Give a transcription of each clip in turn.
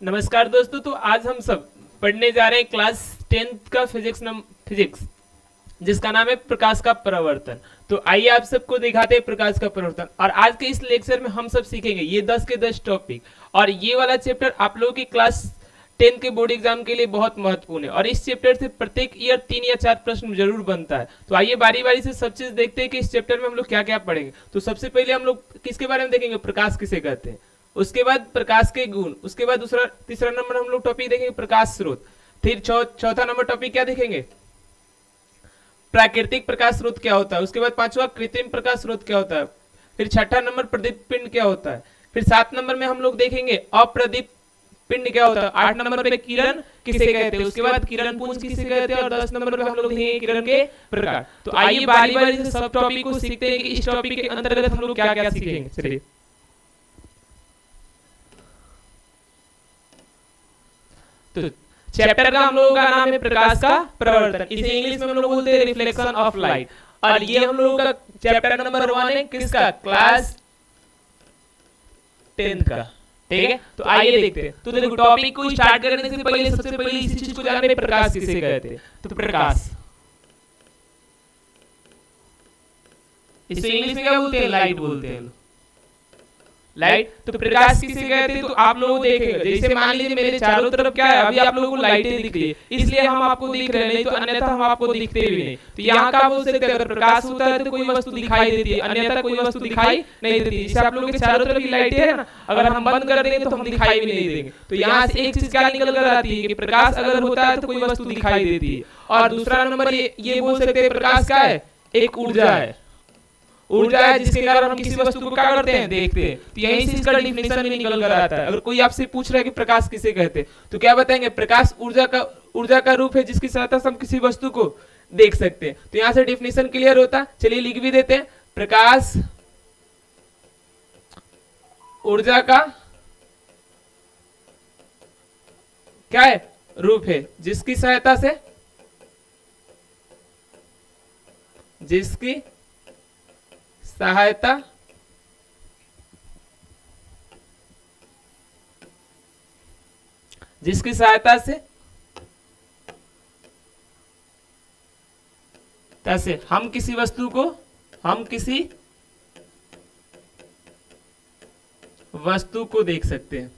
नमस्कार दोस्तों। तो आज हम सब पढ़ने जा रहे हैं क्लास 10th का फिजिक्स जिसका नाम है प्रकाश का परावर्तन। तो आइए आप सबको दिखाते हैं प्रकाश का परावर्तन। और आज के इस लेक्चर में हम सब सीखेंगे ये 10 के 10 टॉपिक। और ये वाला चैप्टर आप लोगों की क्लास 10 के बोर्ड एग्जाम के लिए बहुत महत्वपूर्ण है। और इस चैप्टर से प्रत्येक ईयर 3 या 4 प्रश्न जरूर बनता है। तो आइए बारी बारी से सब चीज देखते हैं कि इस चैप्टर में हम लोग क्या क्या पढ़ेंगे। तो सबसे पहले हम लोग किसके बारे में देखेंगे, प्रकाश किसे कहते हैं। उसके बाद प्रकाश के गुण। उसके बाद तीसरा नंबर हम लोग टॉपिक देखेंगे प्रकाश स्रोत। फिर चौथा नंबर टॉपिक क्या देखेंगे, प्राकृतिक प्रकाश स्रोत क्या होता है। उसके बाद पांचवा कृत्रिम प्रकाश स्रोत क्या होता है। फिर छठा नंबर प्रदीप्त पिंड क्या होता है। फिर 7 नंबर में हम लोग देखेंगे अप्रदीप्त पिंड क्या होता है। 8 नंबर पे किरण किसे कहते हैं। उसके बाद किरण पुंज किसे कहते हैं। और 10 नंबर पे हम लोग देखेंगे किरण के प्रकार। तो आइए बारी बारी से सब टॉपिक को सीखते हैं कि इस टॉपिक के अंतर्गत हम लोग क्या क्या सीखेंगे। चलिए, तो चैप्टर का हम लोगों का नाम है प्रकाश का प्रवर्तन। इसे इंग्लिश में हम लोग बोलते हैं रिफ्लेक्शन ऑफ लाइट। और ये हम लोगों का चैप्टर नंबर 1 है, किसका, क्लास 10th का। ठीक है, तो आइए देखते हैं। तो देखो, टॉपिक को स्टार्ट करने से पहले सबसे पहले इसी चीज को जानते हैं प्रकाश किसे कहते हैं। तो प्रकाश, इसे इंग्लिश में क्या बोलते हैं, लाइट बोलते हैं। लाइट, तो प्रकाश किसे कहते हैं। तो आप लोग देखेंगे, जैसे मान लीजिए मेरे चारों तरफ क्या है, अभी आप लोगों को लाइटें दिख रही है, इसलिए हम आपको दिख रहे हैं, नहीं तो अन्यथा हम आपको दिखते भी नहीं। तो यहाँ का बोल सकते हैं, अगर प्रकाश होता है तो कोई वस्तु दिखाई देती है, अन्यथा कोई वस्तु दिखाई नहीं देती। जैसे आप लोगों के चारों तरफ की लाइटें है ना, अगर हम बंद कर देंगे तो हम दिखाई भी नहीं देंगे। तो यहाँ से एक चीज क्या निकल कर आती है कि प्रकाश अगर होता है तो कोई वस्तु दिखाई देती है। और दूसरा नंबर ये बोल सकते हैं प्रकाश क्या है, एक ऊर्जा है। ऊर्जा है जिसके कारण हम किसी वस्तु को क्या करते हैं, देखते हैं। तो यहीं से इसका डिफिनेशन भी निकल कर आता है। अगर कोई आपसे पूछ रहा है कि प्रकाश किसे कहते हैं, तो क्या बताएंगे, प्रकाश ऊर्जा का रूप है जिसकी सहायता से हम किसी वस्तु को देख सकते हैं। तो यहां से डिफिनेशन क्लियर होता। चलिए लिख भी देते हैं, प्रकाश ऊर्जा का क्या है, रूप है जिसकी सहायता से जिसकी सहायता से हम किसी वस्तु को देख सकते हैं।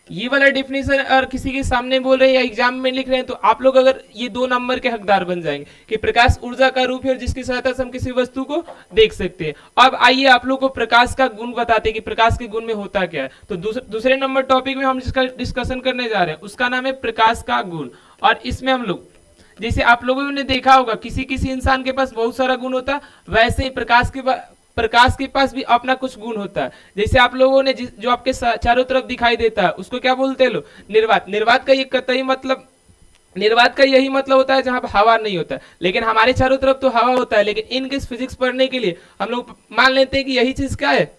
ये वाला डिफिनेशन अगर किसी के सामने बोल रहे हैं या एग्जाम में लिख रहे हैं, तो आप लोग अगर ये 2 नंबर के हकदार बन जाएंगे कि प्रकाश ऊर्जा का रूप है जिसकी सहायता से हम किसी वस्तु को देख सकते हैं। अब आइए आप लोग को प्रकाश का गुण बताते हैं कि प्रकाश के गुण में होता क्या है। तो दूसरे नंबर टॉपिक में हम जिसका डिस्कशन करने जा रहे हैं उसका नाम है प्रकाश का गुण। और इसमें हम लोग, जैसे आप लोगों ने देखा होगा किसी किसी इंसान के पास बहुत सारा गुण होता है, वैसे ही प्रकाश के पास भी अपना कुछ गुण होता है। जैसे आप लोगों ने जो आपके चारों तरफ दिखाई देता है उसको क्या बोलते हैं लोग, निर्वात। निर्वात का यही मतलब होता है जहां पर हवा नहीं होता है। लेकिन हमारे चारों तरफ तो हवा होता है, लेकिन इनके फिजिक्स पढ़ने के लिए हम लोग मान लेते हैं कि यही चीज क्या है,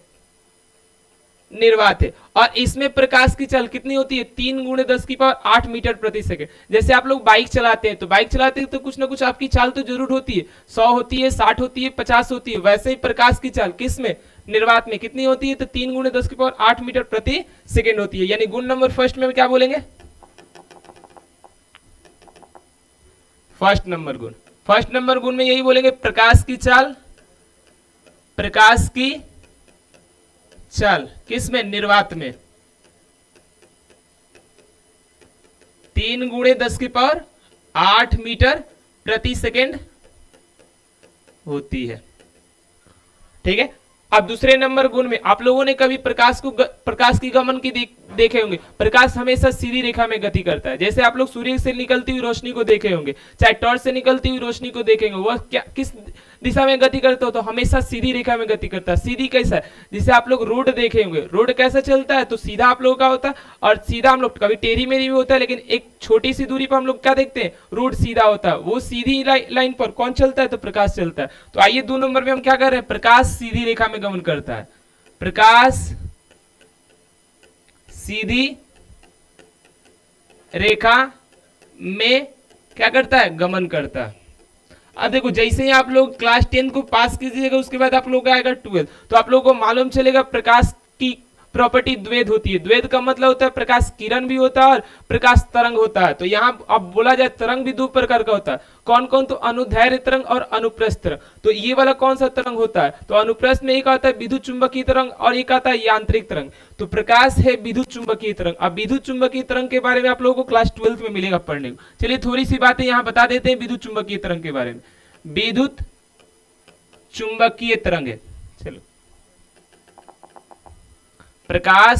निर्वात है। और इसमें प्रकाश की चाल कितनी होती है, 3 गुणे 10 की पावर 8 मीटर प्रति सेकंड। जैसे आप लोग बाइक चलाते हैं, तो बाइक चलाते हैं तो कुछ ना कुछ आपकी चाल तो जरूर होती है, 100 होती है, 60 होती है, 50 होती है। वैसे ही प्रकाश की चाल किस में, निर्वात में कितनी होती है, तो 3 गुणे 10 की पावर 8 मीटर प्रति सेकंड होती है। यानी गुण नंबर फर्स्ट में क्या बोलेंगे, फर्स्ट नंबर गुण में यही बोलेंगे, प्रकाश की चाल किस में, निर्वात में 3 गुणे 10 की पावर 8 मीटर प्रति सेकेंड होती है। ठीक है। अब दूसरे नंबर गुण में आप लोगों ने कभी प्रकाश की गमन की देखे होंगे। प्रकाश हमेशा सीधी रेखा में गति करता है। जैसे आप लोग सूर्य से निकलती हुई रोशनी को देखे होंगे, चाहे टॉर्च से निकलती हुई रोशनी को देखेंगे, वह क्या किस दिशा में गति करता हो, तो हमेशा सीधी रेखा में गति करता है। सीधी कैसा है, जैसे आप लोग रोड देखे होंगे, रोड कैसा चलता है, तो सीधा आप लोगों का होता है। और सीधा हम लोग कभी टेढ़ी मेढ़ी भी होता है, लेकिन एक छोटी सी दूरी पर हम लोग क्या देखते हैं, रोड सीधा होता है। वो सीधी लाइन पर कौन चलता है, तो प्रकाश चलता है। तो आइए 2 नंबर में हम क्या कर रहे हैं, प्रकाश सीधी रेखा में गमन करता है। प्रकाश सीधी रेखा में क्या करता है, गमन करता है। अब देखो जैसे ही आप लोग क्लास 10 को पास कीजिएगा उसके बाद आप लोग का आएगा 12, तो आप लोगों को मालूम चलेगा प्रकाश की प्रॉपर्टी द्वैध होती है। द्वैध का मतलब होता है प्रकाश किरण भी होता है और प्रकाश तरंग होता है। तो यहाँ अब बोला जाए तरंग भी दो प्रकार का होता है। कौन कौन? तो अनुदैर्घ्य तरंग और अनुप्रस्थ तरंग। तो ये वाला कौन सा तरंग होता है? तो अनुप्रस्थ में एक आता है विद्युत चुंबकीय तरंग और एक आता है यांत्रिक तरंग। तो प्रकाश है विद्युत चुंबकीय तरंग। अब विद्युत चुंबकीय तरंग के बारे में आप लोगों को क्लास 12 में मिलेगा पढ़ने को। चलिए थोड़ी सी बातें यहाँ बता देते हैं विद्युत चुंबकीय तरंग के बारे में। विद्युत चुंबकीय तरंग है, चलो प्रकाश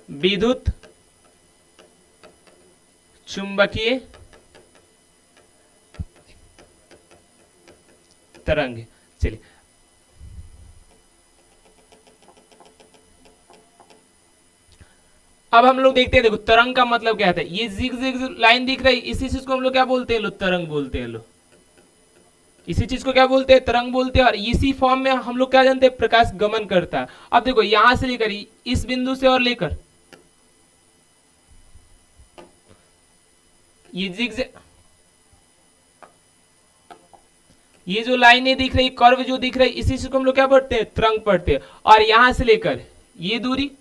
विद्युत चुंबकीय तरंग। चलिए अब हम लोग देखते हैं, देखो तरंग का मतलब क्या है। ये जिग जिग लाइन दिख रही है, इसी चीज को हम लोग क्या बोलते हैं? लो तरंग बोलते हैं। लो इसी चीज को क्या बोलते हैं? तरंग बोलते हैं। और इसी फॉर्म में हम लोग क्या जानते हैं? प्रकाश गमन करता है। अब देखो यहां से लेकर इस बिंदु से और लेकर ये ये जो लाइनें दिख रही, कर्व जो दिख रही, इसी से हम लोग क्या पढ़ते हैं? तरंग पढ़ते हैं। और यहां से लेकर ये दूरी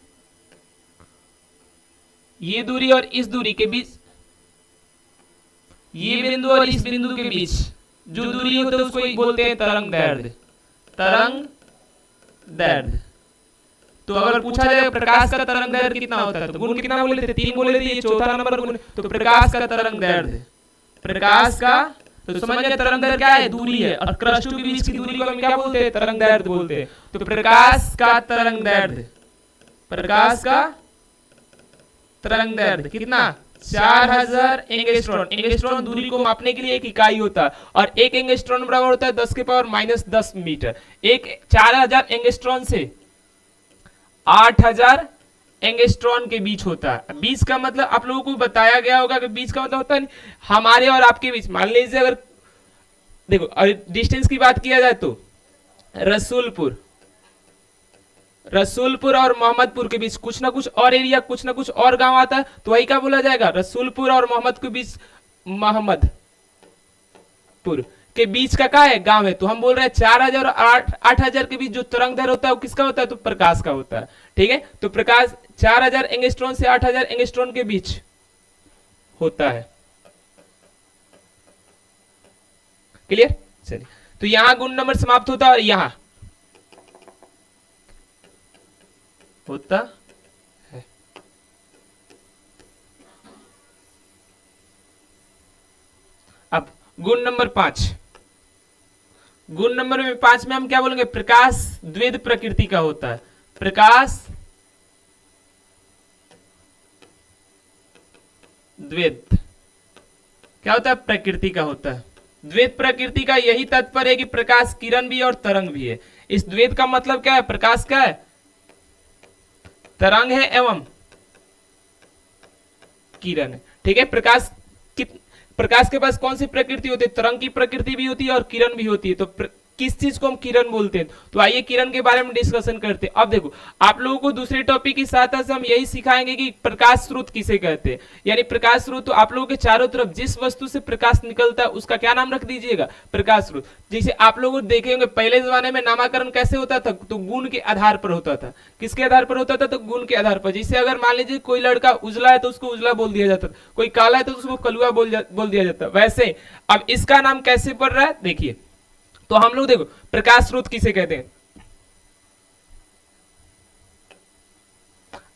और इस दूरी के बीच, ये बिंदु और इस बिंदु के बीच जो दूरी होती है उसको बोलते हैं तरंग दैर्ध्य। तरंग दैर्ध्य। तो अगर पूछा जाए प्रकाश का तरंग दैर्ध्य कितना होता है, तो गुण कितना बोले थे? 3 बोले थे, ये चौथा नंबर गुण। तो प्रकाश का तरंग दैर्ध्य, प्रकाश का, तो समझ गए तरंग दैर्ध्य क्या है? दूरी है। और क्रस्टों के बीच की दूरी को हम क्या बोलते हैं? तरंग दैर्ध्य बोलते हैं। तो प्रकाश का तरंग दैर्ध्य, प्रकाश का तरंग दैर्ध्य कितना? 4000 एंगस्ट्रॉन। एंगस्ट्रॉन दूरी को मापने के लिए एक इकाई होता है और एक एंगस्ट्रॉन बराबर होता है 10 के पावर -10 मीटर। एक 4000 एंगस्ट्रॉन से 8000 एंगस्ट्रॉन के बीच होता है। बीच का मतलब आप लोगों को बताया गया होगा कि बीच का मतलब होता है हमारे और आपके बीच। मान लीजिए अगर देखो डिस्टेंस की बात किया जाए तो रसूलपुर और मोहम्मदपुर के बीच कुछ ना कुछ और एरिया, कुछ ना कुछ और गांव आता है, तो वही क्या बोला जाएगा? रसूलपुर और मोहम्मद के बीच, मोहम्मदपुर के बीच का क्या है? गांव है। तो हम बोल रहे हैं 4000 और 8000 के बीच जो तरंग दैर्ध्य होता है वो किसका होता है? तो प्रकाश का होता है। ठीक है, तो प्रकाश 4000 एंगस्ट्रॉन से 8000 एंगस्ट्रॉन के बीच होता है। क्लियर? चलिए, तो यहां गुण नंबर समाप्त होता है और यहां होता है। अब गुण नंबर 5, गुण नंबर 5 में हम क्या बोलेंगे? प्रकाश द्वैध प्रकृति का होता है। प्रकाश द्वैध क्या होता है? प्रकृति का होता है। द्वैध प्रकृति का यही तात्पर्य है कि प्रकाश किरण भी और तरंग भी है। इस द्वैध का मतलब क्या है? प्रकाश क्या है? तरंग है एवं किरण है। ठीक है, प्रकाश के पास कौन सी प्रकृति होती है? तरंग की प्रकृति भी होती है और किरण भी होती है। तो किस चीज को हम किरण बोलते हैं? तो आइए किरण के बारे में डिस्कशन करते हैं। अब देखो आप लोगों को दूसरे टॉपिक की सहायता से हम यही सिखाएंगे कि प्रकाश स्रोत किसे कहते हैं। यानी प्रकाश स्रोत, तो आप लोगों के चारों तरफ जिस वस्तु से प्रकाश निकलता है उसका क्या नाम रख दीजिएगा? प्रकाश स्रोत। जैसे आप लोग देखे होंगे पहले जमाने में नामाकरण कैसे होता था? तो गुण के आधार पर होता था। किसके आधार पर होता था? तो गुण के आधार पर। जैसे अगर मान लीजिए कोई लड़का उजला है तो उसको उजला बोल दिया जाता था, कोई काला है तो उसको कलुआ बोल दिया जाता। वैसे अब इसका नाम कैसे पड़ रहा है देखिए। तो हम लोग देखो प्रकाश स्रोत किसे कहते हैं।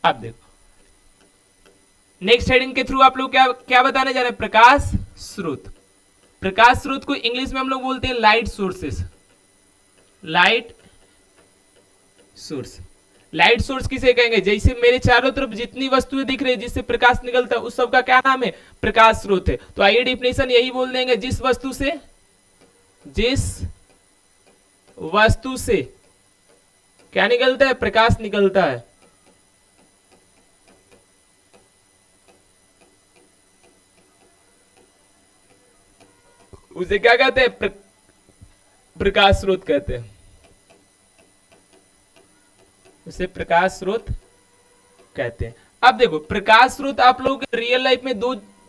अब देखो नेक्स्ट हेडिंग के थ्रू आप लोग क्या क्या बताने जा रहे हैं? प्रकाश स्रोत। प्रकाश स्रोत को इंग्लिश में हम लोग बोलते हैं light sources. Light source. Light source किसे कहेंगे? जैसे मेरे चारों तरफ जितनी वस्तुएं दिख रही है जिससे प्रकाश निकलता है उस सब का क्या नाम है? प्रकाश स्रोत है। तो आइए डिफिनेशन यही बोल देंगे, जिस वस्तु से क्या निकलता है? प्रकाश निकलता है। उसे क्या कहते हैं? प्रकाश स्रोत कहते हैं। उसे प्रकाश स्रोत कहते हैं। अब देखो प्रकाश स्रोत आप लोग रियल लाइफ में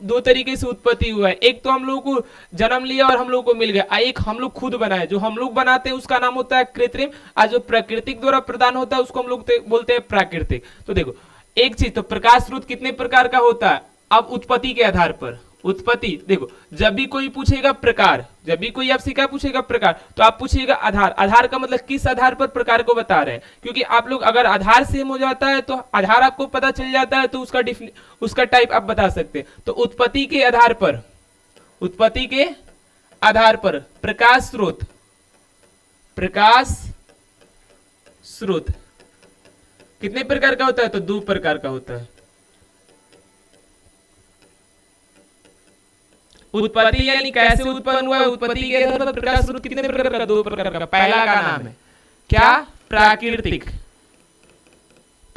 दो तरीके से उत्पत्ति हुआ है। एक तो हम लोग को जन्म लिया और हम लोग को मिल गया, एक हम लोग खुद बनाए। जो हम लोग बनाते हैं उसका नाम होता है कृत्रिम, और जो प्राकृतिक द्वारा प्रदान होता है उसको हम लोग बोलते हैं प्राकृतिक। तो देखो एक चीज, तो प्रकाश स्रोत कितने प्रकार का होता है? अब उत्पत्ति के आधार पर, उत्पत्ति देखो, जब भी कोई पूछेगा प्रकार, जब भी कोई आपसे क्या पूछेगा प्रकार, तो आप पूछिएगा आधार। आधार का मतलब किस आधार पर प्रकार को बता रहे हैं, क्योंकि आप लोग अगर आधार सेम हो जाता है तो आधार आपको पता चल जाता है, तो उसका टाइप आप बता सकते हैं। तो उत्पत्ति के आधार पर, उत्पत्ति के आधार पर प्रकाश स्रोत, प्रकाश स्रोत कितने प्रकार का होता है? तो दो प्रकार का होता है। उत्पत्ति यानी कैसे उत्पन्न हुआ है, उत्पत्ति के आधार पर प्रकाश स्रोत कितने प्रकार का? दो प्रकार का। पहला का नाम है क्या? प्राकृतिक,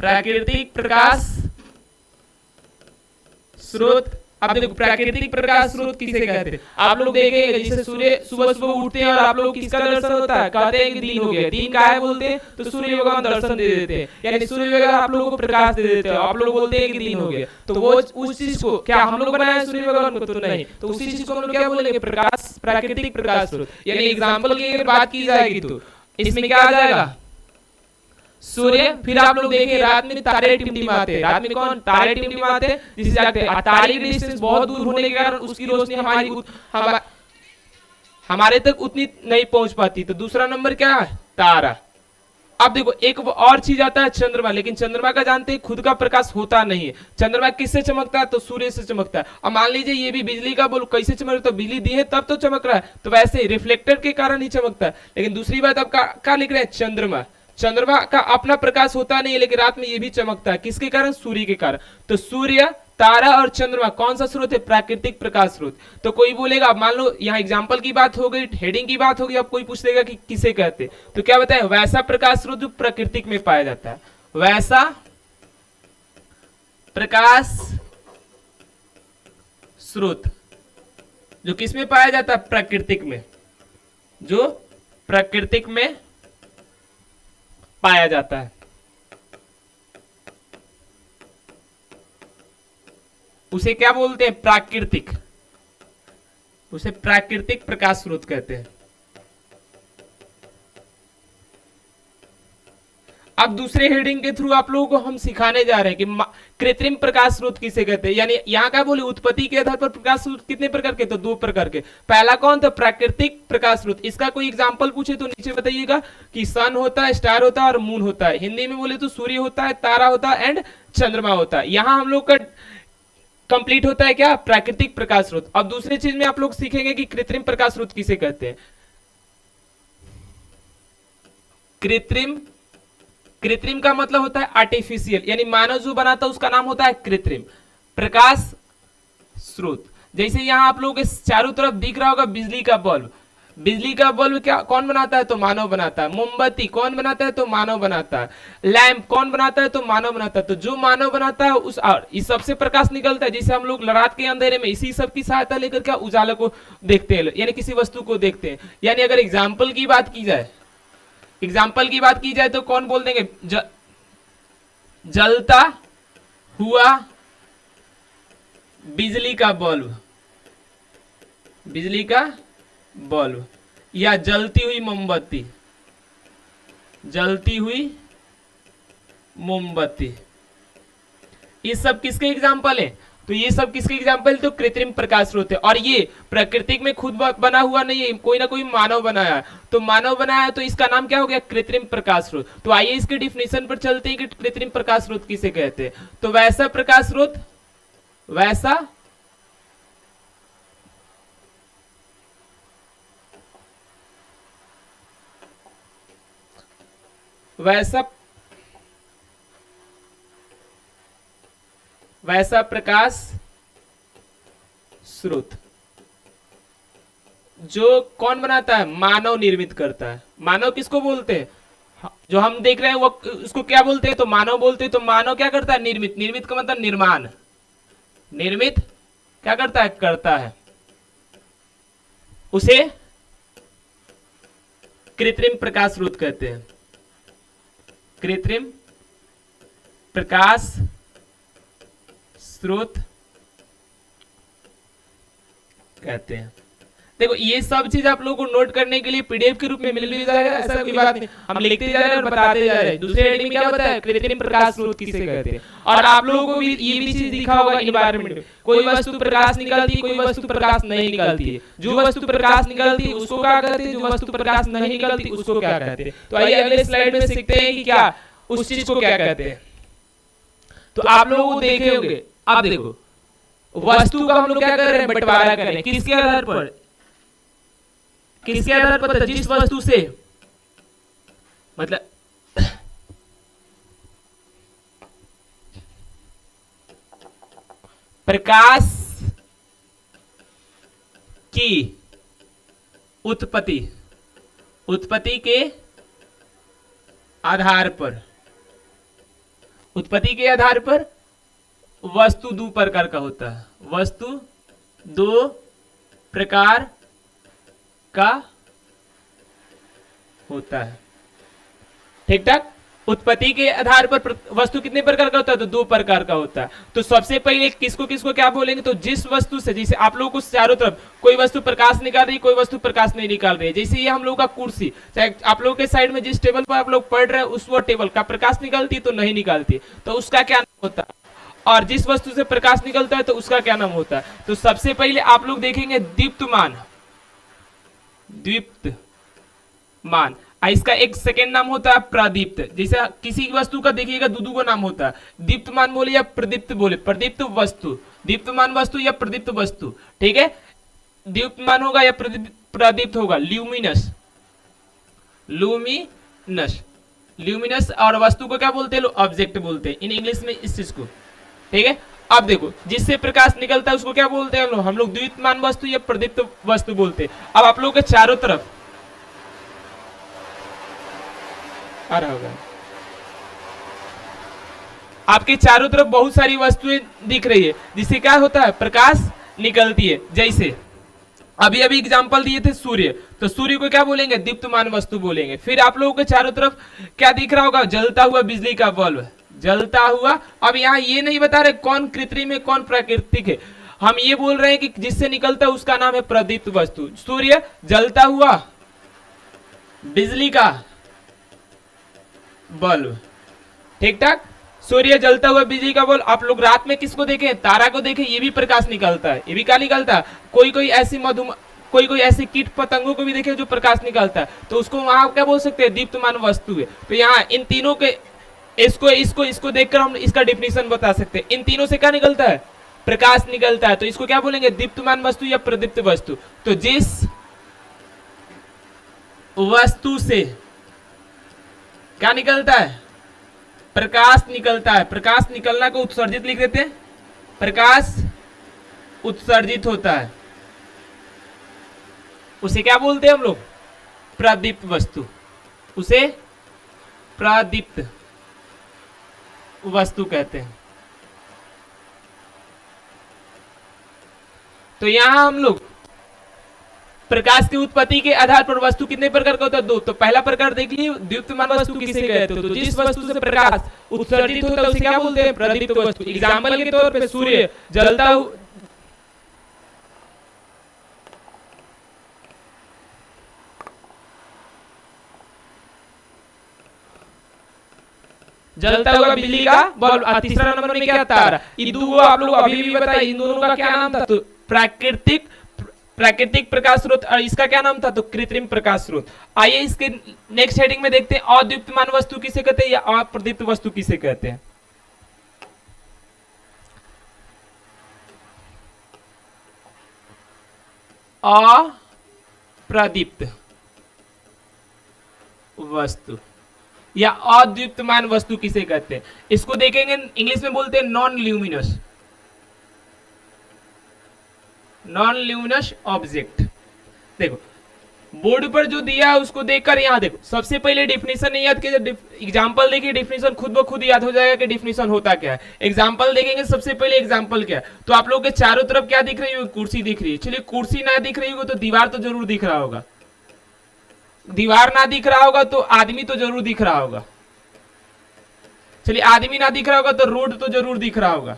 प्राकृतिक प्रकाश स्रोत। अब देखो प्राकृतिक प्रकाश स्रोत किसे कहते हैं? आप लोग देखेंगे जैसे सूर्य सुबह सुबह उठते हैं और आप लोग किसका दर्शन होता है? कहते हैं कि दिन हो गया। दिन का है बोलते हैं तो सूर्य भगवान दर्शन दे देते हैं, यानी सूर्य भगवान आप लोगों को प्रकाश दे देते हैं। आप लोग बोलते हैं कि दिन हो गया, तो वो उस चीज को क्या हम लोग बनाए सूर्य भगवान को? तो नहीं, तो उसी चीज को हम लोग क्या बोलेंगे? प्रकाश, प्राकृतिक प्रकाश स्रोत। यानी एग्जाम्पल की अगर बात की जाएगी तो इसमें क्या आ जाएगा? सूर्य। फिर आप लोग देखिए रात में तारे टिमटिमाते हैं। रात में कौन? तारे टिमटिमाते हैं, जिससे जागते हैं। तारे की डिस्टेंस बहुत दूर होने के कारण उसकी रोशनी हमारे तक उतनी नहीं पहुंच पाती। तो दूसरा नंबर क्या है? तारा। अब देखो एक और चीज आता है चंद्रमा, लेकिन चंद्रमा का जानते हैं खुद का प्रकाश होता नहीं है। चंद्रमा किससे चमकता है? तो सूर्य से चमकता है। अब मान लीजिए ये भी बिजली का बोल, कैसे चमक? तो बिजली दी है तब तो चमक रहा है, तो वैसे रिफ्लेक्टर के कारण ही चमकता है। लेकिन दूसरी बात अब क्या लिख रहे हैं? चंद्रमा। चंद्रमा का अपना प्रकाश होता नहीं है, लेकिन रात में ये भी चमकता है। किसके कारण? सूर्य के कारण। तो सूर्य, तारा और चंद्रमा कौन सा स्रोत है? प्राकृतिक प्रकाश स्रोत। तो कोई बोलेगा, मान लो यहाँ एग्जांपल की बात हो गई, हेडिंग की बात हो गई, अब कोई पूछ लेगा कि किसे कहते, तो क्या बताए? वैसा प्रकाश स्रोत जो प्राकृतिक में पाया जाता है। वैसा प्रकाश स्रोत जो किसमें पाया जाता है? प्राकृतिक में। जो प्राकृतिक में पाया जाता है उसे क्या बोलते हैं? प्राकृतिक। उसे प्राकृतिक प्रकाश स्रोत कहते हैं। अब दूसरे हेडिंग के थ्रू आप लोगों को हम सिखाने जा रहे हैं कि कृत्रिम प्रकाश स्रोत किसे कहते हैं। यानी यहाँ क्या बोले? उत्पत्ति के आधार पर प्रकाश स्रोत कितने प्रकार के? तो दो प्रकार के। पहला कौन था? प्राकृतिक प्रकाश स्रोत। इसका कोई एग्जांपल पूछे तो नीचे बताइएगा कि सन होता है, स्टार होता है और मून होता है। हिंदी में बोले तो सूर्य होता है, तारा होता है एंड चंद्रमा होता है। यहां हम लोग का कंप्लीट होता है क्या? प्राकृतिक प्रकाश स्रोत। अब दूसरी चीज में आप लोग सीखेंगे कि कृत्रिम प्रकाश स्रोत किसे कहते हैं। कृत्रिम, कृत्रिम का मतलब होता है आर्टिफिशियल, यानी मानव जो बनाता है उसका नाम होता है कृत्रिम प्रकाश स्रोत। जैसे यहां आप लोगों के चारों तरफ दिख रहा होगा बिजली का बल्ब। बिजली का बल्ब क्या कौन बनाता है? तो मानव बनाता है। मोमबत्ती कौन बनाता है? तो मानव बनाता है। लैंप कौन बनाता है? तो मानव बनाता है। तो जो मानव बनाता है उस और इस सबसे प्रकाश निकलता है, जिसे हम लोग रात के अंधेरे में इसी सब की सहायता लेकर क्या उजाला को देखते हैं, यानी किसी वस्तु को देखते हैं। यानी अगर एग्जाम्पल की बात की जाए, एग्जाम्पल की बात की जाए तो कौन बोल देंगे? जलता हुआ बिजली का बल्ब, बिजली का बल्ब, या जलती हुई मोमबत्ती, जलती हुई मोमबत्ती। ये सब किसके एग्जाम्पल है? तो ये सब किसके एग्जाम्पल? तो कृत्रिम प्रकाश स्रोत है। और ये प्राकृतिक में खुद बना हुआ नहीं है, कोई ना कोई मानव बनाया है। तो मानव बनाया है तो इसका नाम क्या हो गया? कृत्रिम प्रकाश स्रोत। तो आइए इसके डिफिनेशन पर चलते हैं कि कृत्रिम प्रकाश स्रोत किसे कहते हैं। तो वैसा प्रकाश स्रोत, वैसा वैसा प्रकाश स्रोत जो कौन बनाता है? मानव निर्मित करता है। मानव किसको बोलते हैं? जो हम देख रहे हैं वो उसको क्या बोलते हैं? तो मानव बोलते हैं। तो मानव क्या करता है? निर्मित। निर्मित का मतलब निर्माण। निर्मित क्या करता है? करता है। उसे कृत्रिम प्रकाश स्रोत कहते हैं। कृत्रिम प्रकाश स्रोत कहते हैं। देखो ये सब चीज आप लोगों को नोट करने के लिए पीडीएफ के रूप में मिल जाएगा, ऐसा कोई बात नहीं, हम लिखते जा रहे हैं और बताते जा रहे हैं। दूसरे हेडिंग में क्या बताया, कृत्रिम प्रकाश स्रोत किसे कहते हैं। और आप लोगों को भी ये भी चीज दिखा होगा एनवायरनमेंट में, कोई वस्तु प्रकाश निकालती है, कोई वस्तु प्रकाश नहीं निकालती है। जो वस्तु प्रकाश निकालती है उसको क्या कहते हैं, जो वस्तु प्रकाश नहीं निकालती उसको क्या कहते हैं। तो आइए अगले स्लाइड में सीखते हैं कि क्या उस चीज को क्या कहते हैं। तो आप लोगों को देखे होंगे, आप देखो वस्तु का हम लोग क्या कर रहे हैं, बंटवारा कर रहे हैं। किसके आधार पर, किसके आधार पर, जिस वस्तु से मतलब प्रकाश की उत्पत्ति, उत्पत्ति के आधार पर, उत्पत्ति के आधार पर वस्तु दो प्रकार का होता है, वस्तु दो प्रकार का होता है। ठीक ठाक। उत्पत्ति के आधार पर वस्तु कितने प्रकार का होता है, तो दो प्रकार का होता है। तो सबसे पहले किसको किसको क्या बोलेंगे, तो जिस वस्तु से, जैसे आप लोगों को चारों तरफ कोई वस्तु प्रकाश निकाल रही है, कोई वस्तु प्रकाश नहीं निकाल रही है। जैसे ये हम लोगों का कुर्सी, चाहे आप लोगों के साइड में जिस टेबल पर आप लोग पढ़ रहे हैं उस वो टेबल का प्रकाश निकालती है तो नहीं निकालती, तो उसका क्या नाम होता है। और जिस वस्तु से प्रकाश निकलता है तो उसका क्या नाम होता है। तो सबसे पहले आप लोग देखेंगे दीप्तमान, दीप्तमान। इसका एक सेकेंड नाम होता है प्रदीप्त। जैसे किसी वस्तु का देखिएगा दो को नाम होता है, दीप्तमान बोले या प्रदीप्त बोले, प्रदीप्त वस्तु, दीप्तमान वस्तु या प्रदीप्त वस्तु। ठीक है, दीप्तमान होगा या प्रदीप्त होगा, ल्यूमिनस, लूमिनस, ल्यूमिनस। और वस्तु को क्या बोलते हैं लोग, ऑब्जेक्ट बोलते हैं इन इंग्लिश में इस चीज को। ठीक है, अब देखो जिससे प्रकाश निकलता है उसको क्या बोलते हैं हम लोग द्वितीयमान वस्तु या प्रदीप्त वस्तु बोलते हैं। अब आप लोगों के चारों तरफ आ रहा होगा, आपके चारों तरफ बहुत सारी वस्तुएं दिख रही है जिससे क्या होता है, प्रकाश निकलती है। जैसे अभी अभी एग्जांपल दिए थे सूर्य, तो सूर्य को क्या बोलेंगे, दीप्तमान वस्तु बोलेंगे। फिर आप लोगों के चारों तरफ क्या दिख रहा होगा, जलता हुआ बिजली का बल्ब, जलता हुआ। अब यहाँ ये नहीं बता रहे कौन कृत्रिम है कौन प्राकृतिक है, हम ये बोल रहे हैं कि जिससे निकलता है उसका नाम है प्रदीप्त वस्तु। सूर्य जलता हुआ बिजली का बल्ब, ठीक ठाक, सूर्य जलता हुआ बिजली का बल्ब। आप लोग रात में किसको देखें, तारा को देखें, ये भी प्रकाश निकालता है, ये भी क्या निकालता है। कोई कोई ऐसी कोई ऐसे कीट पतंगों को भी देखे जो प्रकाश निकालता है, तो उसको वहां क्या बोल सकते हैं, दीप्तमान वस्तु है। तो यहाँ इन तीनों के इसको देखकर हम इसका डिफिनीशन बता सकते हैं। इन तीनों से क्या निकलता है, प्रकाश निकलता है, तो इसको क्या बोलेंगे, दीप्तमान वस्तु या प्रदीप्त वस्तु। तो जिस वस्तु से क्या निकलता है, प्रकाश निकलता है, प्रकाश निकलना को उत्सर्जित लिख देते हैं, प्रकाश उत्सर्जित होता है, उसे क्या बोलते हैं हम लोग, प्रदीप्त वस्तु, उसे प्रदीप्त वस्तु कहते हैं। तो यहां हम लोग प्रकाश की उत्पत्ति के आधार पर वस्तु कितने प्रकार का होता है, दो। तो पहला प्रकार देखिए द्वितीयमान वस्तु किसे कहते हैं, तो जिस वस्तु से प्रकाश उत्सर्जित होता है उसे क्या बोलते हैं, प्रदीप्त वस्तु। एग्जांपल के तौर पे सूर्य जलता हुआ बिजली का बल्ब। तीसरा नंबर में क्या, तारा। इन दो आप लोग अभी भी बताइए, इन दोनों का क्या नाम था, तो प्राकृतिक प्रकाश स्रोत, और इसका क्या नाम था, तो कृत्रिम प्रकाश स्रोत। आइए इसके नेक्स्ट हेडिंग में देखते हैं अद्वितीयमान वस्तु किसे कहते हैं या अप्रदीप्त वस्तु किसे कहते हैं। अप्रदीप्त वस्तु या अद्वितीयमान वस्तु किसे कहते हैं, इसको देखेंगे इंग्लिश में बोलते हैं non luminous, non luminous object. देखो बोर्ड पर जो दिया है उसको देखकर यहाँ देखो, सबसे पहले डिफिनीशन नहीं याद कीजिए, एग्जांपल देखिए, डिफिनीशन खुद ब खुद याद हो जाएगा कि डिफिनीशन होता क्या है। एग्जांपल देखेंगे, सबसे पहले एग्जांपल क्या है, तो आप लोगों के चारों तरफ क्या दिख रही होगी, कुर्सी दिख रही है। चलिए कुर्सी ना दिख रही होगी तो दीवार तो जरूर दिख रहा होगा, दीवार ना दिख रहा होगा तो आदमी तो जरूर दिख रहा होगा। चलिए आदमी ना दिख रहा होगा तो रोड तो जरूर दिख रहा होगा।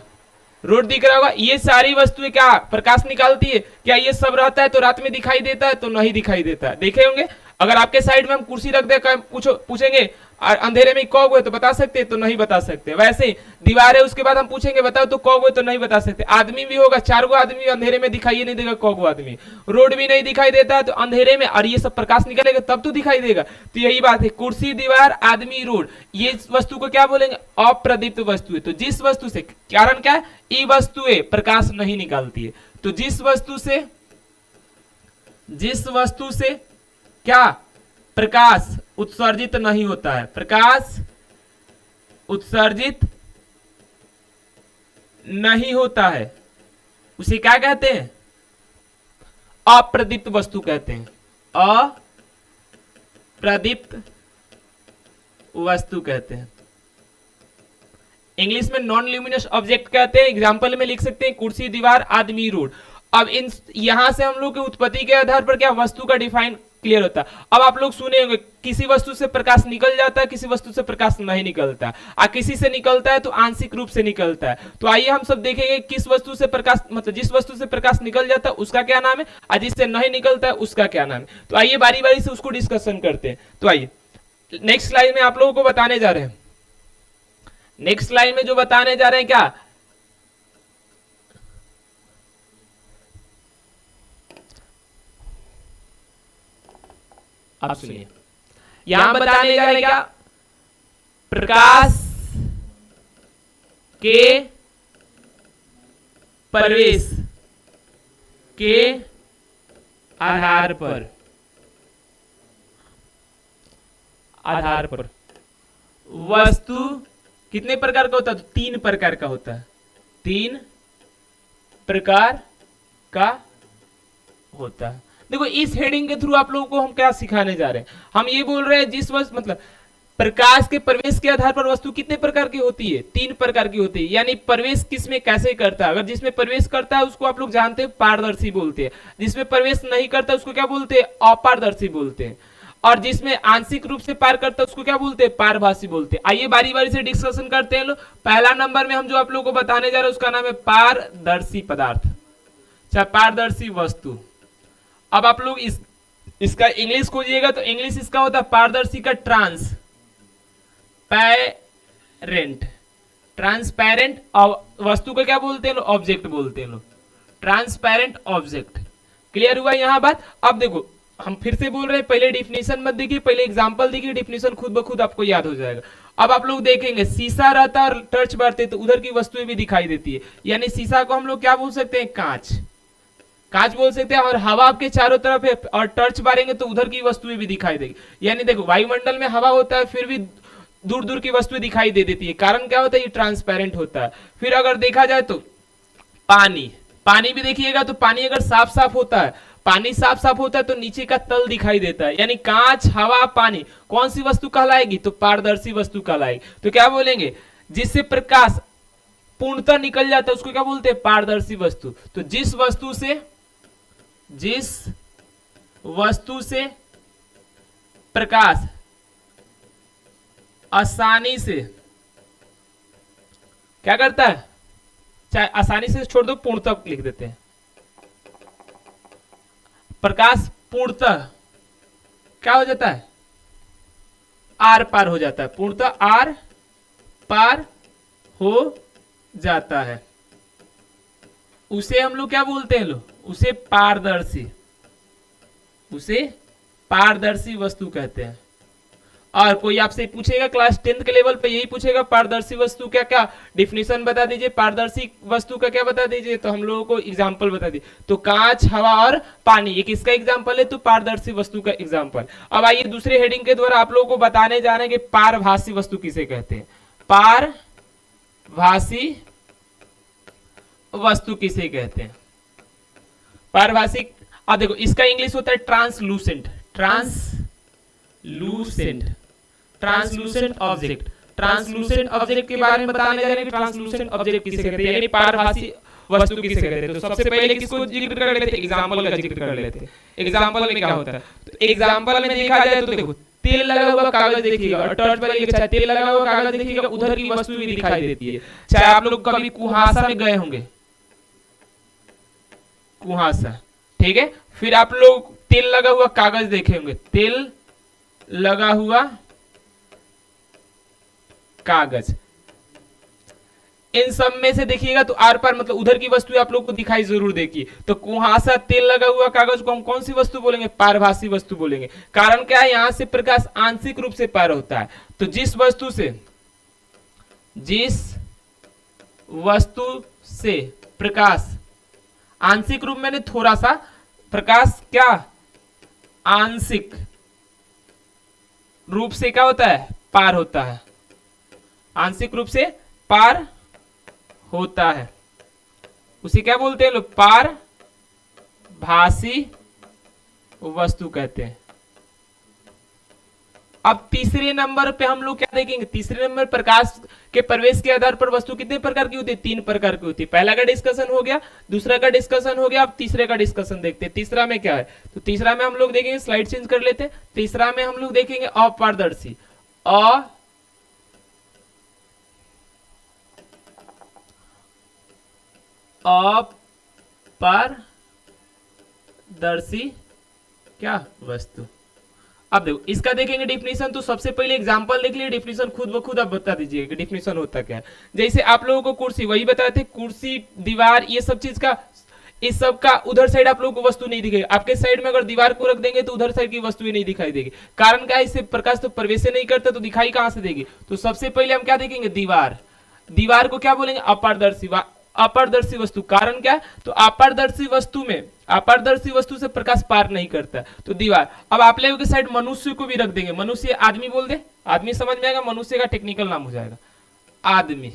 रोड दिख रहा होगा। ये सारी वस्तुएं क्या प्रकाश निकालती है? क्या ये सब रहता है तो रात में दिखाई देता है? तो नहीं दिखाई देता है। देखे होंगे अगर आपके साइड में हम कुर्सी रख दे, पूछेंगे अंधेरे में कौन हुए तो बता सकते? तो नहीं बता सकते। वैसे ही दीवार है, उसके बाद हम पूछेंगे बताओ तो कौन हुए तो नहीं बता सकते। आदमी भी होगा, 4 गो आदमी अंधेरे में दिखाई नहीं देगा कौन गो आदमी। रोड भी नहीं दिखाई देता है तो अंधेरे में, और ये सब प्रकाश निकलेगा तब तो दिखाई देगा। तो यही बात है, कुर्सी, दीवार, आदमी, रोड, ये वस्तु को क्या बोलेंगे? अप्रदीप्त वस्तु है। तो जिस वस्तु से, कारण क्या है? ये वस्तुएं प्रकाश नहीं निकालती है। तो जिस वस्तु से क्या प्रकाश उत्सर्जित नहीं होता है, प्रकाश उत्सर्जित नहीं होता है, उसे क्या कहते हैं? अप्रदीप्त वस्तु कहते हैं। अप्रदीप्त वस्तु कहते हैं। इंग्लिश में नॉन ल्यूमिनस ऑब्जेक्ट कहते हैं। एग्जांपल में लिख सकते हैं कुर्सी, दीवार, आदमी, रोड। अब इन यहां से हम लोग की उत्पत्ति के आधार पर क्या वस्तु का डिफाइन क्लियर होता है। अब आप लोग सुने होंगे किसी वस्तु से प्रकाश निकल जाता है, किसी वस्तु से प्रकाश नहीं निकलता, और किसी से निकलता है तो आंशिक रूप से निकलता है। तो आइए हम सब देखेंगे किस वस्तु से प्रकाश, मतलब जिस वस्तु से प्रकाश निकल जाता है उसका क्या नाम है, और जिससे नहीं निकलता है उसका क्या नाम है। तो आइए बारी बारी से उसको डिस्कशन करते हैं। तो आइए नेक्स्ट स्लाइड में आप लोगों को बताने जा रहे हैं, नेक्स्ट स्लाइड में जो बताने जा रहे हैं क्या, आप सुनिए। यहां बताने जा रहे हैं क्या, प्रकाश के प्रवेश के आधार पर वस्तु कितने प्रकार का होता है? तो 3 प्रकार का होता है। 3 प्रकार का होता है। देखो इस हेडिंग के थ्रू आप लोगों को हम क्या सिखाने जा रहे हैं, हम ये बोल रहे हैं जिस वस्तु, मतलब प्रकाश के प्रवेश के आधार पर वस्तु कितने प्रकार की होती है? 3 प्रकार की होती है। यानी प्रवेश किसमें कैसे करता है? अगर जिसमें प्रवेश करता है उसको आप लोग जानते हैं पारदर्शी बोलते हैं, जिसमें प्रवेश नहीं करता उसको क्या बोलते हैं? अपारदर्शी बोलते हैं, और जिसमें आंशिक रूप से पार करता है उसको क्या बोलते हैं? पारभासी बोलते हैं। आइए बारी बारी से डिस्कशन करते हैं लोग। पहला नंबर में हम जो आप लोगों को बताने जा रहे हैं उसका नाम है पारदर्शी पदार्थ, चाहे पारदर्शी वस्तु। अब आप लोग इसका इंग्लिश खोजिएगा तो इंग्लिश इसका होता है पारदर्शी का ट्रांसपैरेंट। ट्रांसपैरेंट वस्तु को क्या बोलते हैं लोग? ऑब्जेक्ट बोलते हैं लोग, ट्रांसपैरेंट ऑब्जेक्ट। क्लियर हुआ यहां बात? अब देखो हम फिर से बोल रहे हैं, पहले डिफिनेशन मत देखिए, पहले एग्जांपल देखिए, डिफिनेशन खुद ब खुद आपको याद हो जाएगा। अब आप लोग देखेंगे शीशा रहता है और टर्च बढ़ते तो उधर की वस्तुएं भी दिखाई देती है। यानी शीशा को हम लोग क्या बोल सकते हैं? कांच, कांच बोल सकते हैं। और हवा आपके चारों तरफ है और टर्च मारेंगे तो उधर की वस्तुएं भी दिखाई देगी। यानी देखो वायुमंडल में हवा होता है फिर भी दूर दूर की वस्तुएं दिखाई दे देती है, कारण क्या होता है? ये ट्रांसपेरेंट होता है। फिर अगर देखा जाए तो पानी, पानी भी देखिएगा तो पानी अगर साफ साफ होता है, पानी साफ साफ होता है तो नीचे का तल दिखाई देता है। यानी कांच, हवा, पानी कौन सी वस्तु कहलाएगी? तो पारदर्शी वस्तु कहलाएगी। तो क्या बोलेंगे? जिससे प्रकाश पूर्णतः निकल जाता है उसको क्या बोलते हैं? पारदर्शी वस्तु। तो जिस वस्तु से प्रकाश आसानी से क्या करता है, चाहे आसानी से छोड़ दो, पूर्णतः लिख देते हैं, प्रकाश पूर्णतः क्या हो जाता है? आर पार हो जाता है, पूर्णतः आर पार हो जाता है, उसे हम लोग क्या बोलते हैं लोग? उसे पारदर्शी, उसे पारदर्शी वस्तु कहते हैं। और कोई आपसे पूछेगा क्लास 10th के लेवल पे यही पूछेगा पारदर्शी वस्तु क्या क्या, डिफिनेशन बता दीजिए, पारदर्शी वस्तु का क्या बता दीजिए, तो हम लोगों को एग्जांपल बता दीजिए। तो कांच, हवा और पानी ये किसका एग्जांपल है? तो पारदर्शी वस्तु का एग्जांपल। अब आइए दूसरे हेडिंग के द्वारा आप लोगों को बताने जा रहे हैं कि पारभासी वस्तु किसे कहते हैं। पारभासी वस्तु किसे कहते हैं? पारभासी, अब देखो इसका इंग्लिश होता है translucent, translucent object. Translucent object के बारे में बताने जा रहे हैं। ट्रांसलूसेंट ऑब्जेक्ट किसे कहते हैं, यानी पारभासी वस्तु किसे कहते हैं। तो सबसे पहले किसको जिक्र कर लेते हैं? एग्जांपल का जिक्र कर लेते हैं। एग्जांपल में क्या होता है? तो एग्जांपल में देखा जाए तो देखो तेल लगा हुआ कागज देखिएगा, और टॉर्च पर चाहे तेल लगा हुआ कागज देखिएगा, उधर की वस्तु भी दिखाई देती है। चाहे आप लोग कभी कुहासा में गए होंगे, कुहासा, ठीक है, फिर आप लोग तेल लगा हुआ कागज देखे होंगे, तेल लगा हुआ कागज, इन सब में से देखिएगा तो आर पार मतलब उधर की वस्तु आप लोग को दिखाई जरूर देगी। तो कुहासा, तेल लगा हुआ कागज को हम कौन सी वस्तु बोलेंगे? पारभासी वस्तु बोलेंगे। कारण क्या है? यहां से प्रकाश आंशिक रूप से पार होता है। तो जिस वस्तु से प्रकाश आंशिक रूप में थोड़ा सा, प्रकाश क्या आंशिक रूप से क्या होता है? पार होता है, आंशिक रूप से पार होता है, उसे क्या बोलते हैं लोग? पारभासी वस्तु कहते हैं। अब तीसरे नंबर पे हम लोग क्या देखेंगे? तीसरे नंबर प्रकाश के प्रवेश के आधार पर वस्तु कितने प्रकार की होती है? 3 प्रकार की होती है। पहला का डिस्कशन हो गया, दूसरा का डिस्कशन हो गया, अब तीसरे का डिस्कशन देखते हैं। तीसरा में क्या है? तो तीसरा में हम लोग देखेंगे, स्लाइड चेंज कर लेते हैं। तीसरा में हम लोग देखेंगे अपारदर्शी, अपारदर्शी क्या वस्तु। अब देखो इसका देखेंगे डिफिनीशन। तो सबसे पहले एग्जांपल देख लीजिए, डिफिनीशन खुद ब खुद आप बता दीजिए कि डिफिनीशन होता क्या है। जैसे आप लोगों को कुर्सी वही बताए थे, कुर्सी, दीवार, ये सब चीज का, इस सब का उधर साइड आप लोगों को वस्तु नहीं दिखेगी। आपके साइड में अगर दीवार को रख देंगे तो उधर साइड की वस्तु ही नहीं दिखाई देगी। कारण क्या है? इससे प्रकाश तो प्रवेश नहीं करता, तो दिखाई कहां से देगी? तो सबसे पहले हम क्या देखेंगे? दीवार। दीवार को क्या बोलेंगे? अपारदर्शी, अपारदर्शी वस्तु। कारण क्या है? तो अपारदर्शी वस्तु में, अपारदर्शी वस्तु से प्रकाश पार नहीं करता, तो दीवार। अब आप लोगों के साइड मनुष्य को भी रख देंगे, मनुष्य, आदमी बोल दे, आदमी समझ में आएगा, मनुष्य का टेक्निकल नाम हो जाएगा आदमी।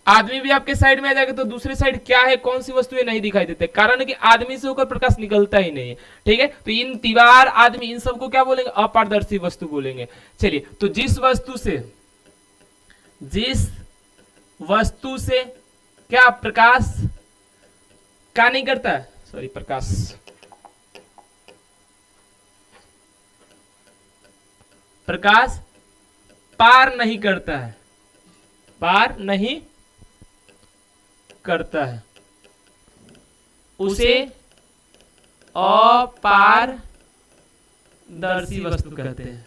आदमी भी आपके साइड में आ जाएगा, तो दूसरे साइड क्या है, कौन सी वस्तु है, नहीं दिखाई देते। कारण है कि आदमी से होकर प्रकाश निकलता ही नहीं है, ठीक है। तो इन दीवार, आदमी, इन सबको क्या बोलेंगे? अपारदर्शी वस्तु बोलेंगे। चलिए, तो जिस वस्तु से क्या प्रकाश क्या नहीं करता है? सॉरी, प्रकाश पार नहीं करता है, पार नहीं करता है, उसे अपारदर्शी वस्तु कहते हैं।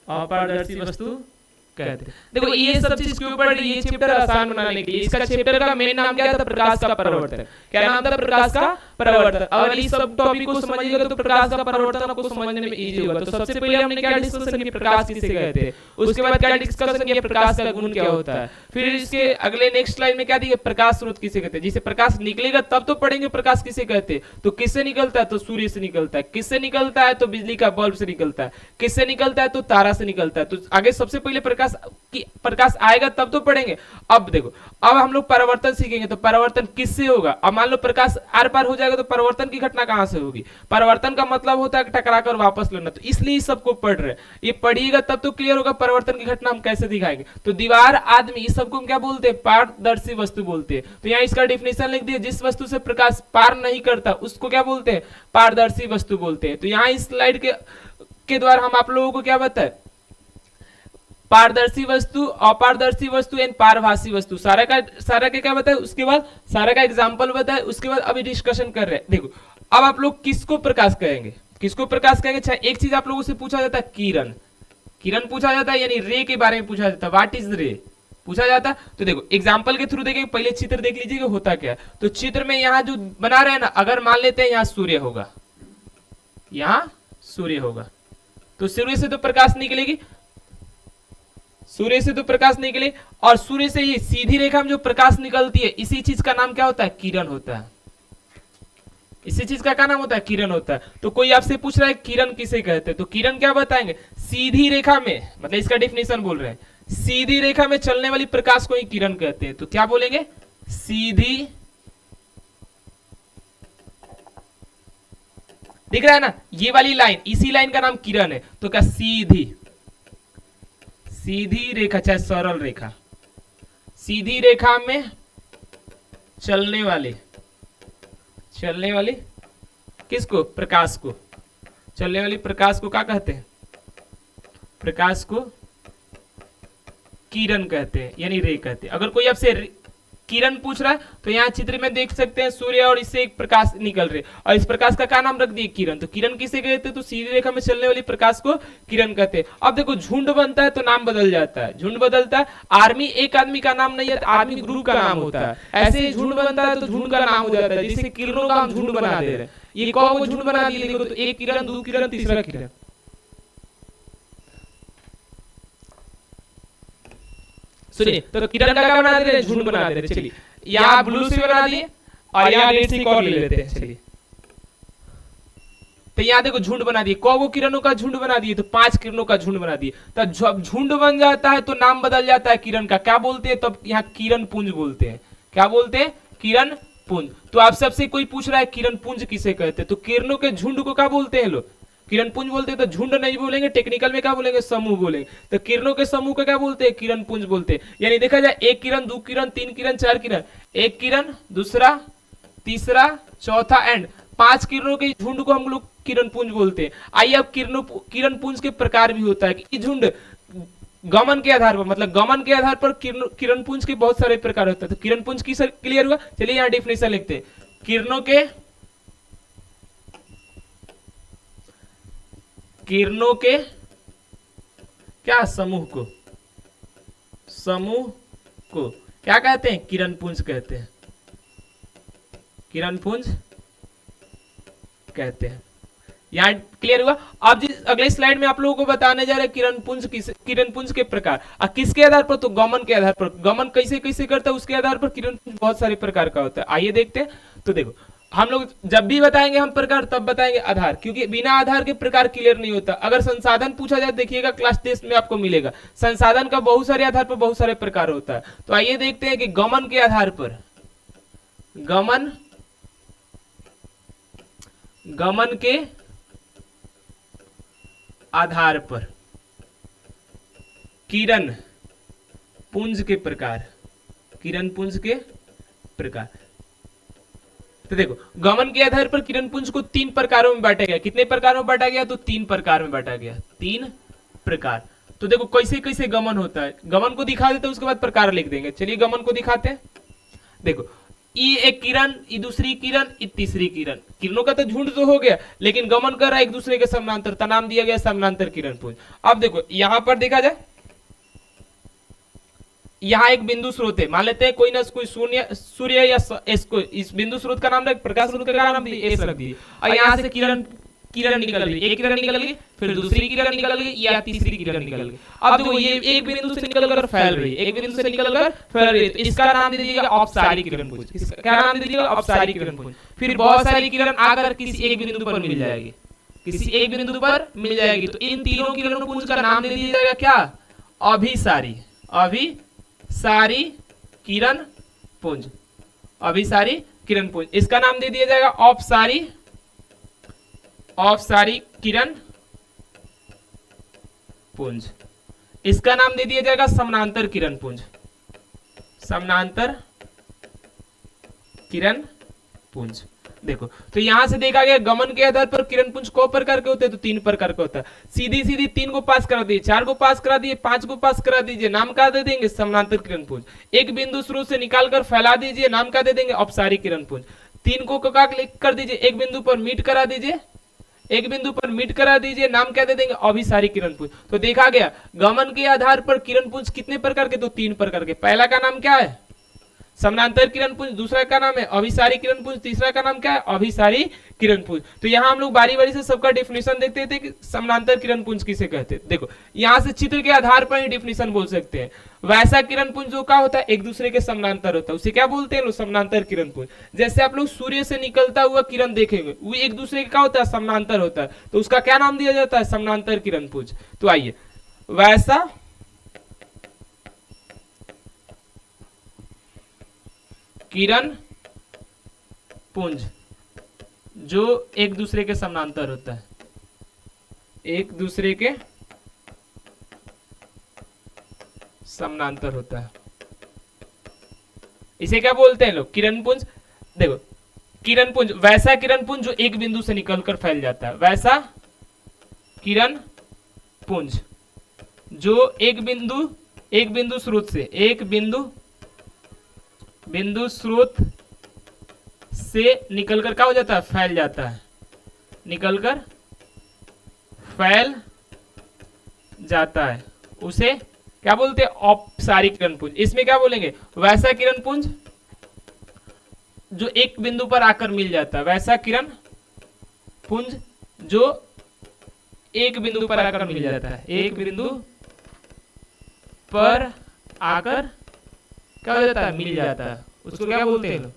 अपारदर्शी वस्तु कहते हैं। देखो ये सब चीज के ऊपर ये चैप्टर आसान बनाने के लिए, इसका चैप्टर का मेन नाम क्या था? प्रकाश का परावर्तन। क्या नाम था? प्रकाश का परावर्तन। अगर इस सब टॉपिक को समझिएगा तो प्रकाश का परावर्तन आपको समझने में इजी होगा। तो सबसे पहले हमने क्या डिस्कशन किया? प्रकाश किसे कहते हैं। उसके बाद क्या डिस्कशन किया? प्रकाश का गुण क्या होता है। फिर इसके अगले नेक्स्ट स्लाइड में क्या दिया? प्रकाश स्रोत किसे कहते हैं। जिसे प्रकाश निकलेगा तब तो पढ़ेंगे प्रकाश किसे कहते हैं। तो किससे निकलता है? तो सूर्य से निकलता है। किससे निकलता है? तो बिजली का बल्ब से निकलता है। किससे निकलता है? तो तारा से निकलता है। तो आगे सबसे पहले प्रकाश आएगा तब तो पढ़ेंगे। अब देखो, अब हम लोग परावर्तन सीखेंगे। तो परावर्तन किससे होगा? अब मान लो प्रकाश आर पार हो जाएगा तो परावर्तन की घटना कहां से होगी? परावर्तन का मतलब होता है टकराकर वापस लेना। तो इसलिए सबको पढ़ रहे हैं, ये पढ़िएगा तब तो क्लियर होगा परावर्तन की घटना हम कैसे दिखाएंगे। तो दीवार, आदमी, इस सबको हम क्या बोलते हैं? पारदर्शी वस्तु बोलते हैं। तो यहाँ इसका डिफिनेशन लिख दिया, जिस वस्तु से प्रकाश पार नहीं करता उसको क्या बोलते हैं? पारदर्शी वस्तु बोलते हैं। तो यहाँ इस स्लाइड के द्वारा हम आप लोगों को क्या बताए? पारदर्शी वस्तु, अपारदर्शी वस्तु एंड पारभासी वस्तु, सारा के क्या बताए, उसके बाद सारा का एग्जांपल बताए, उसके बाद अभी डिस्कशन कर रहे हैं। देखो अब आप लोग किसको प्रकाश कहेंगे? किसको प्रकाश कहेंगे? अच्छा, एक चीज आप लोगों से पूछा जाता है, किरण। किरण पूछा जाता है, यानी रे के बारे में पूछा जाता है। व्हाट इज रे पूछा जाता है। तो देखो एग्जाम्पल के थ्रू देखेंगे। पहले चित्र देख लीजिएगा होता क्या। तो चित्र में यहाँ जो बना रहे हैं ना, अगर मान लेते हैं यहाँ सूर्य होगा, यहाँ सूर्य होगा, तो सूर्य से तो प्रकाश निकलेगी, सूर्य से तो प्रकाश निकले, और सूर्य से ये सीधी रेखा में जो प्रकाश निकलती है, इसी चीज का नाम क्या होता है? किरण होता है। इसी चीज का क्या नाम होता है? किरण होता है। तो कोई आपसे पूछ रहा है किरण किसे कहते हैं, तो किरण क्या बताएंगे? सीधी रेखा में, मतलब इसका डिफिनेशन बोल रहे हैं, सीधी रेखा में चलने वाली प्रकाश को ही किरण कहते हैं। तो क्या बोलेंगे? सीधी, दिख रहा है ना ये वाली लाइन, इसी लाइन का नाम किरण है। तो क्या सीधी रेखा, चाहे सरल रेखा, सीधी रेखा में चलने वाली किसको? प्रकाश को। चलने वाली प्रकाश को क्या कहते हैं? प्रकाश को किरण कहते हैं, यानी रे कहते हैं। अगर कोई आपसे किरण पूछ रहा है तो यहाँ चित्र में देख सकते हैं सूर्य और इससे एक प्रकाश निकल रहे, और इस प्रकाश का क्या नाम रख दिए? किरण। तो किरण किसे कहते हैं? तो सीधी रेखा में चलने वाली प्रकाश को किरण कहते हैं। अब देखो झुंड बनता है तो नाम बदल जाता है, झुंड बदलता है। आर्मी एक आदमी का नाम नहीं है, आर्मी ग्रुप का नाम होता है। ऐसे झुंड बनता है तो झुंड का नाम हो जाता है। जैसे किरणों का हम झुंड बना दे रहे हैं, ये कौन को झुंड बना दिए? देखो तो एक किरण, दो किरण, तीसरा किरण। सुनिए, तो किरण का क्या बना दे रहे हैं? झुंड बना दे रहे हैं। चलिए यहाँ ब्लू से बना दिए और यहाँ रेड से और ले लेते हैं। चलिए तो यहाँ देखो झुंड बना दिए, कौ किरणों का झुंड बना दिए? तो 5 किरणों का झुंड बना दिए। तो जब झुंड बन जाता है तो नाम बदल जाता है किरण का, क्या बोलते हैं? तब यहाँ किरण पुंज बोलते हैं। क्या बोलते हैं? किरण पुंज। तो आप सबसे कोई पूछ रहा है किरण पुंज किसे कहते हैं? तो किरणों के झुंड को क्या बोलते हैं लोग? किरण पुंज बोलते हैं। तो झुंड नहीं बोलेंगे, टेक्निकल में क्या बोलेंगे? समूह बोलेंगे। तो किरणों के समूह को क्या बोलते हैं? किरण पुंज बोलते हैं। यानी देखा जाए एक किरण, दो किरण, तीन किरण, चार किरण, एक किरण, दूसरा, तीसरा, चौथा एंड 5 किरणों के झुंड को हम लोग किरण पुंज बोलते हैं। आइए अब किरण पुंज के प्रकार भी होता है कि झुंड गमन के आधार पर, मतलब गमन के आधार पर किरण पुंज के बहुत सारे प्रकार होते हैं। तो किरण पुंज की क्लियर हुआ। चलिए यहाँ डेफिनेशन लिखते हैं। किरणों के क्या? समूह को क्या कहते हैं? किरण पुंज कहते हैं। किरण पुंज कहते हैं। यहाँ क्लियर हुआ। अब जिस अगले स्लाइड में आप लोगों को बताने जा रहे हैं किरण पुंज के प्रकार। किसके आधार पर? तो गमन के आधार पर। गमन कैसे कैसे करता है उसके आधार पर किरण पुंज बहुत सारे प्रकार का होता है। आइए देखते हैं। तो देखो हम लोग जब भी बताएंगे हम प्रकार तब बताएंगे आधार, क्योंकि बिना आधार के प्रकार क्लियर नहीं होता। अगर संसाधन पूछा जाए, देखिएगा क्लास टेस्ट में आपको मिलेगा, संसाधन का बहुत सारे आधार पर बहुत सारे प्रकार होता है। तो आइए देखते हैं कि गमन के आधार पर, गमन के आधार पर किरण पुंज के प्रकार, किरण पुंज के प्रकार। तो देखो गमन के आधार पर किरण पुंज को 3 प्रकारों में बांटा गया। कितने प्रकारों में बांटा गया? तो 3 प्रकार में बांटा गया। 3 प्रकार। तो देखो कैसे कैसे गमन होता है, गमन को दिखा देते हैं, उसके बाद प्रकार लिख देंगे। चलिए गमन को दिखाते हैं। देखो ये एक किरण, ये दूसरी किरण, ये तीसरी किरण। किरणों का तो झुंड तो हो गया, लेकिन गमन कर रहा है एक दूसरे के समानांतर, तो नाम दिया गया समानांतर किरण पुंज। अब देखो यहां पर देखा जाए, यहाँ एक बिंदु स्रोत है, मान लेते हैं कोई ना कोई सूर्य या इसको, इस बिंदु स्रोत का नाम प्रकाश स्रोत का नाम एस रख दिए। और यहाँ से किरण निकल गई, एक किरण निकल गई, फिर दूसरी किरण निकल गई, या तीसरी किरण निकल गई। अब देखो ये एक बिंदु से निकलकर फैल रही है, एक बिंदु से निकलकर फैल रही है, तो इसका नाम दे दीजिएगा अपसारी किरण पुंज। क्या नाम दे दीजिएगा? अपसारी किरण पुंज। फिर बहुत सारी किरण आकर किसी एक बिंदु पर मिल जाएगी, किसी एक बिंदु पर मिल जाएगी, तो इन तीनों किरण पुंज का नाम दे दिया जाएगा क्या? अभिसारी, अभिसारी किरण पुंज, अभिसारी किरण पुंज। इसका नाम दे दिया जाएगा औपसारी किरण पुंज। इसका नाम दे दिया जाएगा समानांतर किरण पुंज, समानांतर किरण पुंज। देखो तो यहां से देखा गया गमन के आधार पर किरण पुंज को प्रकार के होते हैं? तो 3 प्रकार का होता है। सीधी सीधी 3 को पास करा दिए, 4 को पास करा दिए, 5 को पास करा दीजिए, नाम क्या दे देंगे? समानांतर किरण पुंज। एक बिंदु स्रोत से निकालकर फैला दीजिए, नाम क्या दे देंगे? अपसारी किरण पुंज। 3 को कर दीजिए, एक बिंदु पर मीट करा दीजिए, एक बिंदु पर मीट करा दीजिए, नाम क्या दे देंगे? अभिसारी किरण पुंज। तो देखा गया गमन के आधार पर किरण पुंज कितने प्रकार के? तो 3 प्रकार के। पहला का नाम क्या है? समानांतर किरण पुंज, दूसरा का नाम है अभिसारी किरण पुंज, तीसरा का नाम क्या है? अभिसारी किरण पुंज। तो यहाँ हम लोग बारी बारी से सबका डेफिनेशन देखते थे कि समानांतर किरण पुंज किसे कहते हैं। देखो यहाँ से चित्र के आधार पर ही डेफिनेशन बोल सकते हैं। वैसा किरण पुंज जो क्या होता है? एक दूसरे के समानांतर होता है, उसे क्या बोलते हैं लोग? समानांतर किरण पुंज। जैसे आप लोग सूर्य से निकलता हुआ किरण देखेंगे, वो एक दूसरे का क्या होता है? समानांतर होता है, तो उसका क्या नाम दिया जाता है? समानांतर किरण पुंज। तो आइए वैसा किरण पुंज जो एक दूसरे के समानांतर होता है, एक दूसरे के समानांतर होता है, इसे क्या बोलते हैं लोग? किरण पुंज। देखो किरण पुंज, वैसा किरण पुंज जो एक बिंदु से निकलकर फैल जाता है, वैसा किरण पुंज जो एक बिंदु स्रोत से, एक बिंदु स्रोत से निकलकर क्या हो जाता है, फैल जाता है, निकलकर फैल जाता है, उसे क्या बोलते हैं, औपसारिक किरण पुंज। इसमें क्या बोलेंगे, वैसा किरण पुंज जो एक बिंदु पर आकर मिल जाता है, वैसा किरण पुंज जो एक बिंदु पर आकर मिल जाता है, एक बिंदु पर आकर क्या हो जाता है, मिल जाता है, उसको क्या बोलते हैं,